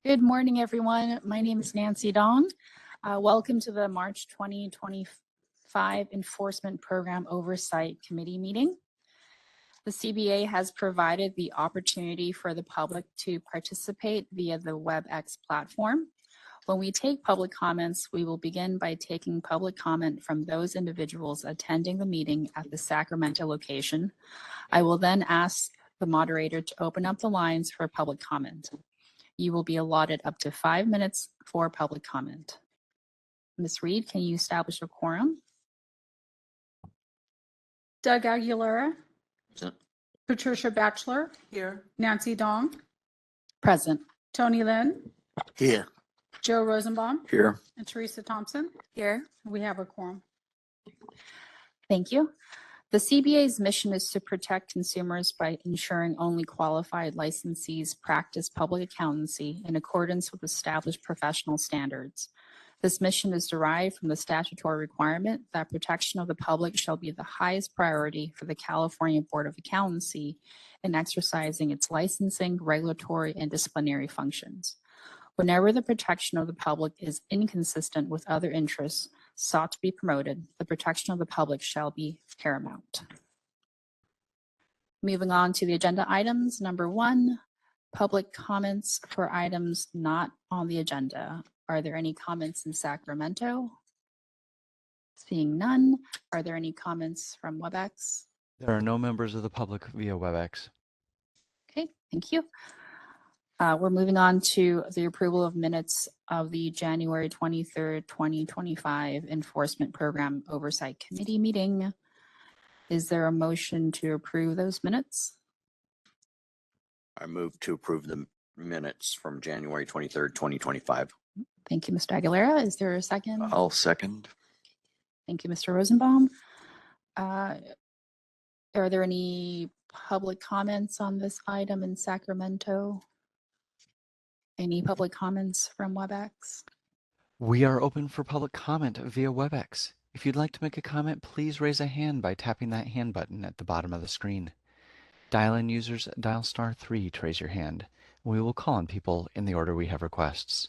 Good morning, everyone. My name is Nancy Dong. Welcome to the March 2025 Enforcement Program Oversight Committee meeting. The CBA has provided the opportunity for the public to participate via the WebEx platform. When we take public comments, we will begin by taking public comment from those individuals attending the meeting at the Sacramento location. I will then ask the moderator to open up the lines for public comment. You will be allotted up to 5 minutes for public comment. Ms. Reed, can you establish a quorum? Doug Aguilera. Present. Patricia Batchelor. Here. Nancy Dong. Present. Tony Lynn. Here. Joe Rosenbaum. Here. And Teresa Thompson. Here. We have a quorum. Thank you. The CBA's mission is to protect consumers by ensuring only qualified licensees practice public accountancy in accordance with established professional standards. This mission is derived from the statutory requirement that protection of the public shall be the highest priority for the California Board of Accountancy in exercising its licensing, regulatory, and disciplinary functions. Whenever the protection of the public is inconsistent with other interests sought to be promoted, the protection of the public shall be paramount. Moving on to the agenda items. Number 1, public comments for items not on the agenda. Are there any comments in Sacramento? Seeing none, are there any comments from WebEx? There are no members of the public via WebEx. Okay, thank you. We're moving on to the approval of minutes of the January 23rd, 2025 Enforcement Program Oversight Committee meeting. Is there a motion to approve those minutes? I move to approve the minutes from January 23rd, 2025. Thank you, Mr. Aguilera. Is there a second? I'll second. Thank you, Mr. Rosenbaum. Are there any public comments on this item in Sacramento? Any public comments from WebEx? We are open for public comment via WebEx. If you'd like to make a comment, please raise a hand by tapping that hand button at the bottom of the screen. Dial-in users dial *3 to raise your hand. We will call on people in the order we have requests.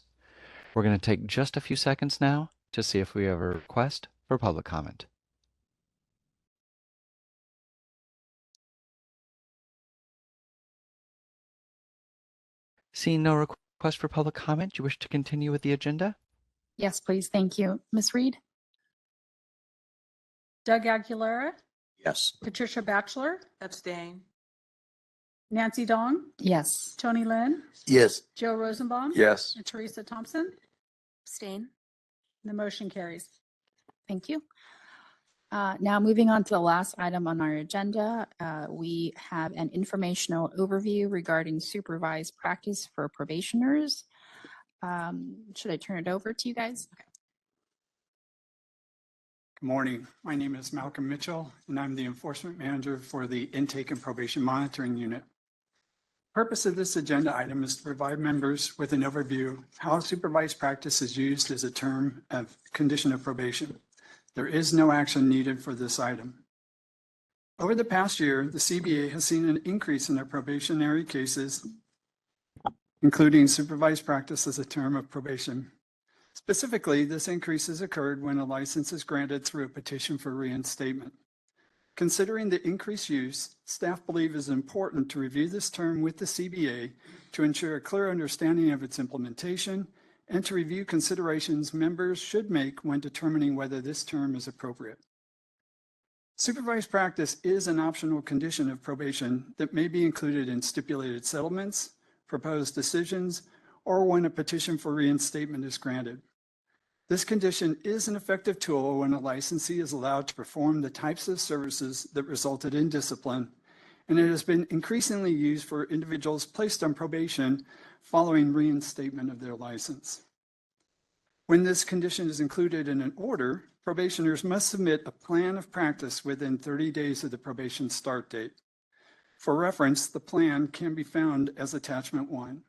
We're going to take just a few seconds now to see if we have a request for public comment. Seeing no request for public comment, do you wish to continue with the agenda? Yes, please. Thank you. Ms. Reed? Doug Aguilera. Yes. Patricia Batchelor. Abstain. Nancy Dong. Yes. Tony Lynn. Yes. Joe Rosenbaum. Yes. And Teresa Thompson. Abstain. The motion carries. Thank you. Now moving on to the last item on our agenda, we have an informational overview regarding supervised practice for probationers. Should I turn it over to you guys? Okay. Good morning. My name is Malcolm Mitchell, and I'm the Enforcement Manager for the Intake and Probation Monitoring Unit. The purpose of this agenda item is to provide members with an overview of how supervised practice is used as a term of condition of probation. There is no action needed for this item. Over the past year, the CBA has seen an increase in their probationary cases, including supervised practice as a term of probation. Specifically, this increase has occurred when a license is granted through a petition for reinstatement. Considering the increased use, staff believe it is important to review this term with the CBA to ensure a clear understanding of its implementation and to review considerations members should make when determining whether this term is appropriate. Supervised practice is an optional condition of probation that may be included in stipulated settlements, proposed decisions, or when a petition for reinstatement is granted. This condition is an effective tool when a licensee is allowed to perform the types of services that resulted in discipline, and it has been increasingly used for individuals placed on probation following reinstatement of their license. When this condition is included in an order, probationers must submit a plan of practice within 30 days of the probation start date. For reference, the plan can be found as Attachment 1.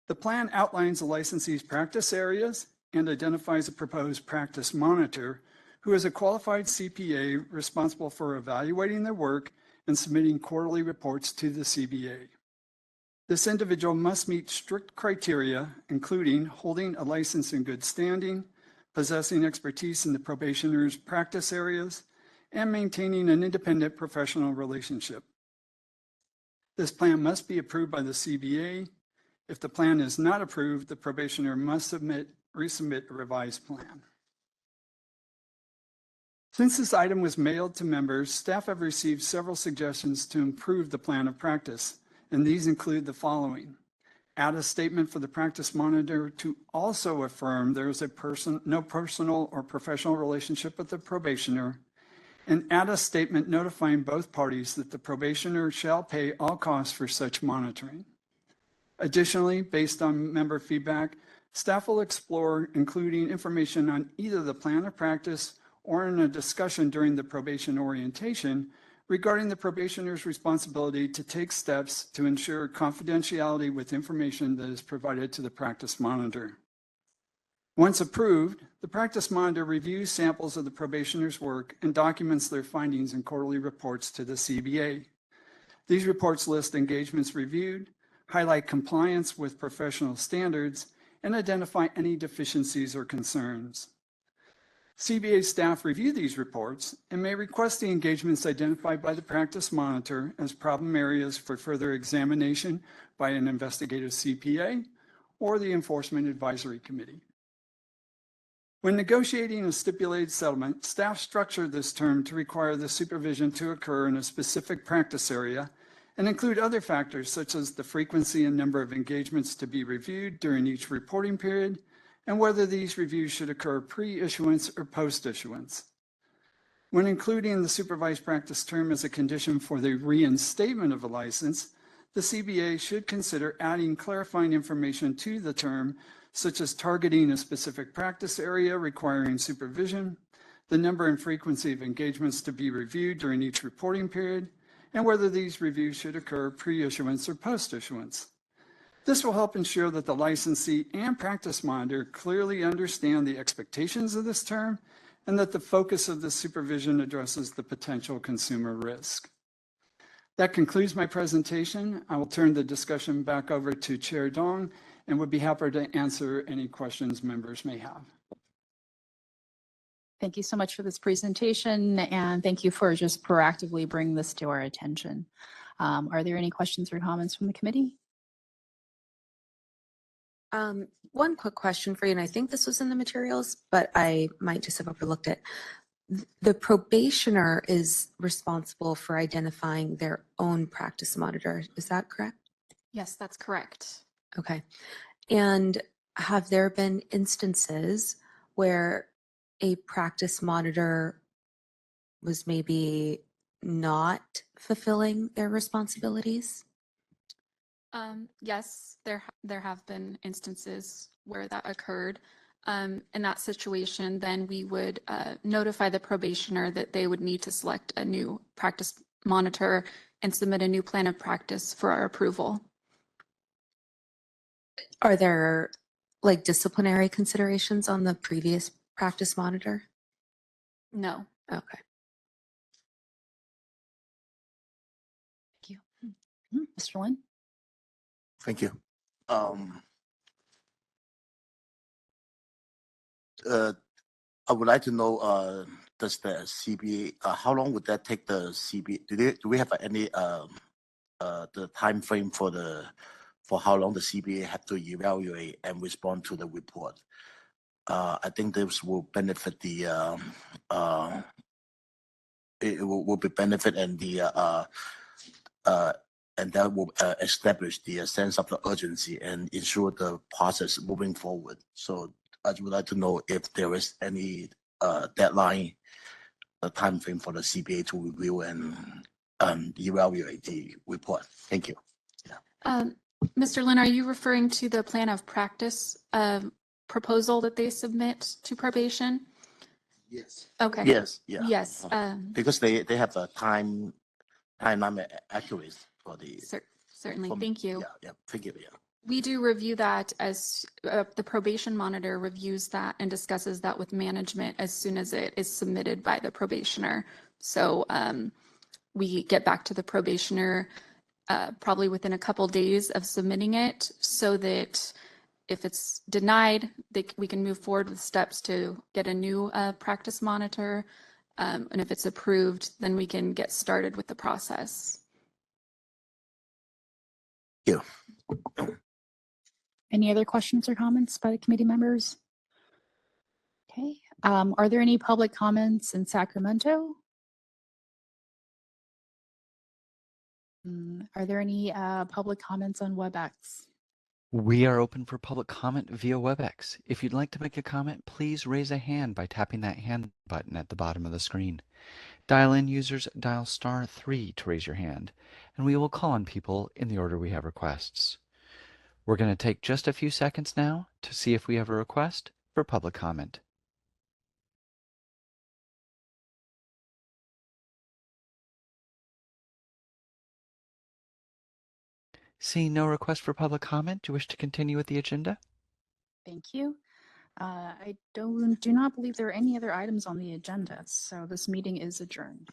The plan outlines the licensee's practice areas and identifies a proposed practice monitor who is a qualified CPA responsible for evaluating their work and submitting quarterly reports to the CBA. This individual must meet strict criteria, including holding a license in good standing, possessing expertise in the probationer's practice areas, and maintaining an independent professional relationship. This plan must be approved by the CBA. If the plan is not approved, the probationer must resubmit a revised plan. Since this item was mailed to members, staff have received several suggestions to improve the plan of practice, and these include the following. Add a statement for the practice monitor to also affirm there is no personal or professional relationship with the probationer, and add a statement notifying both parties that the probationer shall pay all costs for such monitoring. Additionally, based on member feedback, staff will explore including information on either the plan of practice or in a discussion during the probation orientation regarding the probationer's responsibility to take steps to ensure confidentiality with information that is provided to the practice monitor. Once approved, the practice monitor reviews samples of the probationer's work and documents their findings in quarterly reports to the CBA. These reports list engagements reviewed, highlight compliance with professional standards, and identify any deficiencies or concerns. CBA staff review these reports and may request the engagements identified by the practice monitor as problem areas for further examination by an investigative CPA or the Enforcement Advisory Committee. When negotiating a stipulated settlement, staff structured this term to require the supervision to occur in a specific practice area and include other factors such as the frequency and number of engagements to be reviewed during each reporting period, and whether these reviews should occur pre-issuance or post-issuance. When including the supervised practice term as a condition for the reinstatement of a license, the CBA should consider adding clarifying information to the term, such as targeting a specific practice area requiring supervision, the number and frequency of engagements to be reviewed during each reporting period, and whether these reviews should occur pre-issuance or post-issuance. This will help ensure that the licensee and practice monitor clearly understand the expectations of this term and that the focus of the supervision addresses the potential consumer risk. That concludes my presentation. I will turn the discussion back over to Chair Dong and would be happy to answer any questions members may have. Thank you so much for this presentation, and thank you for just proactively bringing this to our attention. Are there any questions or comments from the committee? One quick question for you, and I think this was in the materials, but I might just have overlooked it. The probationer is responsible for identifying their own practice monitor. Is that correct? Yes, that's correct. Okay. And have there been instances where a practice monitor was maybe not fulfilling their responsibilities? Yes, there have been instances where that occurred. In that situation, then we would notify the probationer that they would need to select a new practice monitor and submit a new plan of practice for our approval. Are there like disciplinary considerations on the previous practice monitor? No. Okay. Thank you. Mr. Lynn? Thank you. I would like to know, does the CBA, how long would that take the CBA? Do we have any the time frame for how long the CBA have to evaluate and respond to the report? I think this will benefit the it will be benefit and the and that will establish the sense of the urgency and ensure the process moving forward. So I would like to know if there is any deadline, a time frame for the CBA to review and evaluate the report. Thank you. Yeah. Mr. Lynn, are you referring to the plan of practice proposal that they submit to probation? Yes. Okay. Yes. Yeah. Yes. Because they have a timeline accurate for the. Certainly. Thank you. Yeah. Yeah. Thank you. Yeah. We do review that as the probation monitor reviews that and discusses that with management as soon as it is submitted by the probationer. So we get back to the probationer probably within a couple days of submitting it, so that if it's denied, we can move forward with steps to get a new practice monitor. And if it's approved, then we can get started with the process. Thank you. Any other questions or comments by the committee members? Okay, are there any public comments in Sacramento? Are there any public comments on WebEx? We are open for public comment via WebEx. If you'd like to make a comment, please raise a hand by tapping that hand button at the bottom of the screen. Dial-in users dial *3 to raise your hand, and we will call on people in the order we have requests. We're going to take just a few seconds now to see if we have a request for public comment. Seeing no request for public comment, do you wish to continue with the agenda? Thank you. I do not believe there are any other items on the agenda, so this meeting is adjourned.